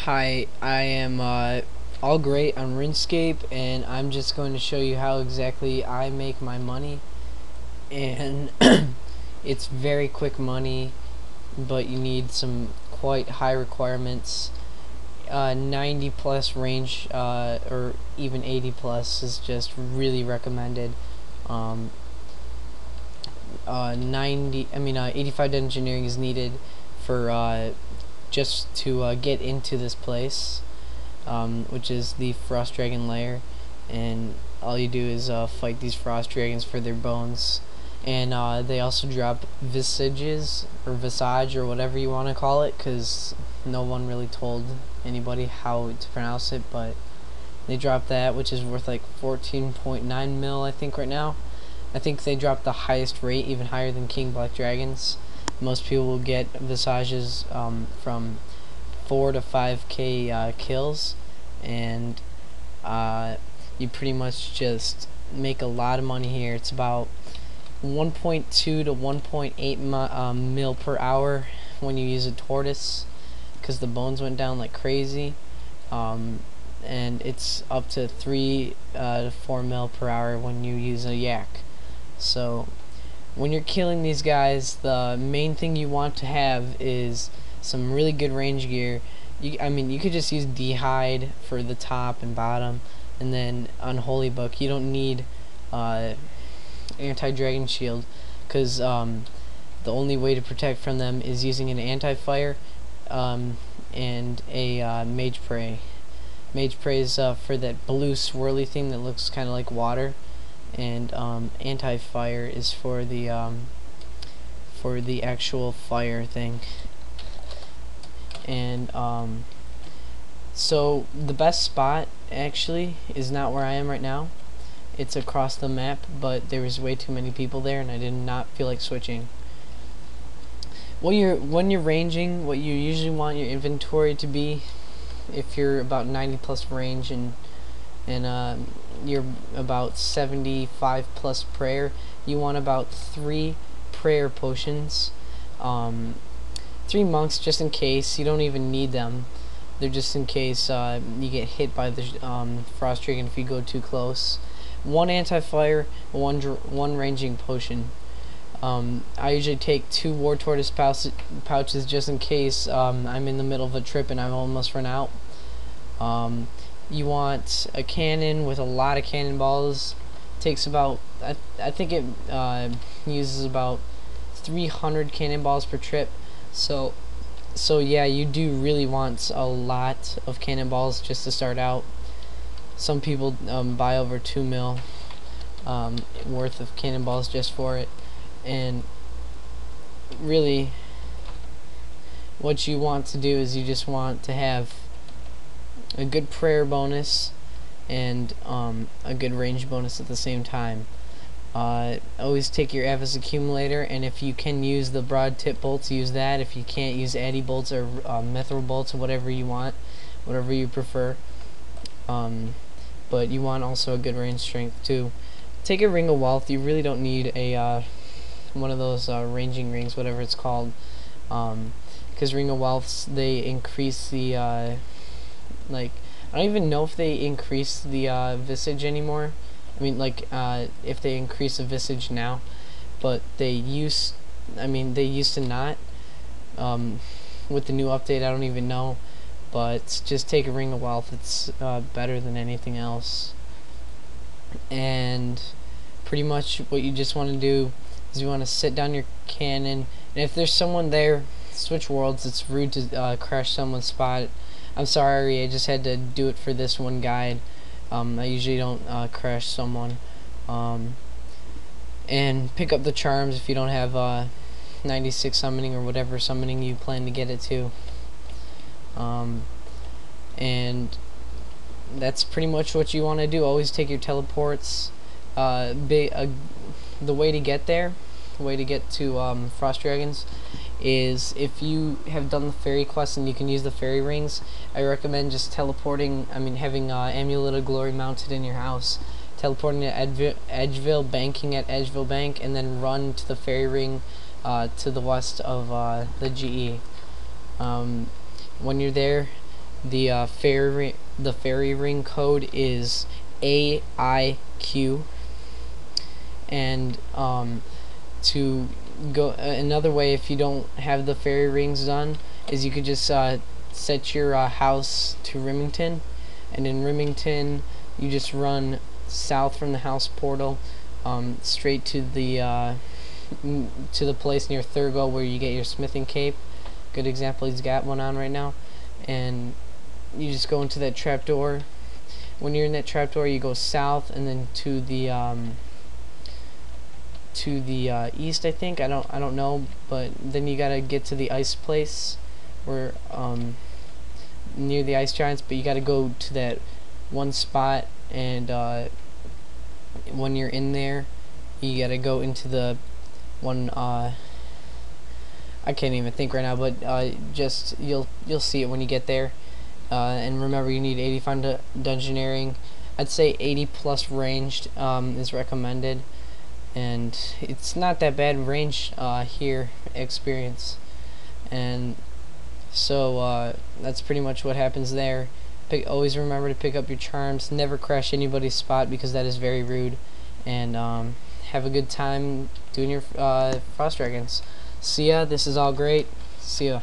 Hi, I am all great on RuneScape, and I'm just going to show you how exactly I make my money. And it's very quick money, but you need some quite high requirements. 90 plus range, or even 80 plus is just really recommended. 85 engineering is needed for just to get into this place, which is the frost dragon lair, and all you do is fight these frost dragons for their bones. And they also drop visages or visage or whatever you want to call it, because no one really told anybody how to pronounce it, but they drop that, which is worth like 14.9 mil I think right now. I think they drop the highest rate, even higher than King Black Dragons. Most people will get visages from 4 to 5k kills, and you pretty much just make a lot of money here. It's about 1.2 to 1.8 mil per hour when you use a tortoise, because the bones went down like crazy, and it's up to 3 to 4 mil per hour when you use a yak. So when you're killing these guys, the main thing you want to have is some really good range gear. You could just use D-hide for the top and bottom, and then Unholy Book. You don't need anti-dragon shield, because the only way to protect from them is using an anti-fire and a mage prey. Mage prey is for that blue swirly thing that looks kind of like water, and anti-fire is for the actual fire thing. And so the best spot actually is not where I am right now. It's across the map, but there was way too many people there, and I did not feel like switching. When you're ranging, what you usually want your inventory to be, if you're about 90 plus range and you're about 75 plus prayer, you want about 3 prayer potions, 3 monks just in case. You don't even need them, they're just in case you get hit by the frost dragon if you go too close. 1 anti-fire, 1 ranging potion. I usually take 2 war tortoise pouches just in case I'm in the middle of a trip and I'm almost run out. You want a cannon with a lot of cannonballs. Takes about, I think it uses about 300 cannonballs per trip. So yeah, you do really want a lot of cannonballs just to start out. Some people buy over 2 mil worth of cannonballs just for it. And really, what you want to do is you just want to have a good prayer bonus and a good range bonus at the same time. Always take your Avis accumulator, and if you can use the broad tip bolts, use that. If you can't, use addy bolts or mithril bolts, whatever you want, whatever you prefer. But you want also a good range strength too. Take a ring of wealth. You really don't need a one of those ranging rings, whatever it's called, because ring of wealths, they increase the like, I don't even know if they increase the visage anymore. I mean, like, if they increase the visage now, but they used to not. With the new update, I don't even know, but just take a ring of wealth. It's better than anything else. And pretty much what you just want to do is you want to sit down your cannon, and if there's someone there, switch worlds. It's rude to crash someone's spot. I'm sorry, I just had to do it for this one guide. I usually don't crash someone. And pick up the charms if you don't have 96 summoning or whatever summoning you plan to get it to. And that's pretty much what you want to do. Always take your teleports. The way to get there, the way to get to frost dragons, is if you have done the fairy quest and you can use the fairy rings, I recommend just teleporting. Having Amulet of Glory mounted in your house, teleporting to Edgeville, banking at Edgeville Bank, and then run to the fairy ring to the west of the GE. When you're there, The fairy ring code is AIQ, and to go another way, if you don't have the fairy rings done, is you could just set your house to Remington, and in Remington you just run south from the house portal straight to the place near Thurgo where you get your smithing cape. Good example, he's got one on right now. And you just go into that trapdoor. When you're in that trapdoor, you go south and then to the east, I think. I don't know, but then you gotta get to the ice place where near the ice giants, but you gotta go to that one spot, and when you're in there you gotta go into the one I can't even think right now, but just you'll see it when you get there. And remember, you need 85 dungeoneering. I'd say 80 plus ranged is recommended, and it's not that bad range here experience. And so that's pretty much what happens there. Always remember to pick up your charms. Never crash anybody's spot, because that is very rude. And have a good time doing your frost dragons. See ya. This is all great. See ya.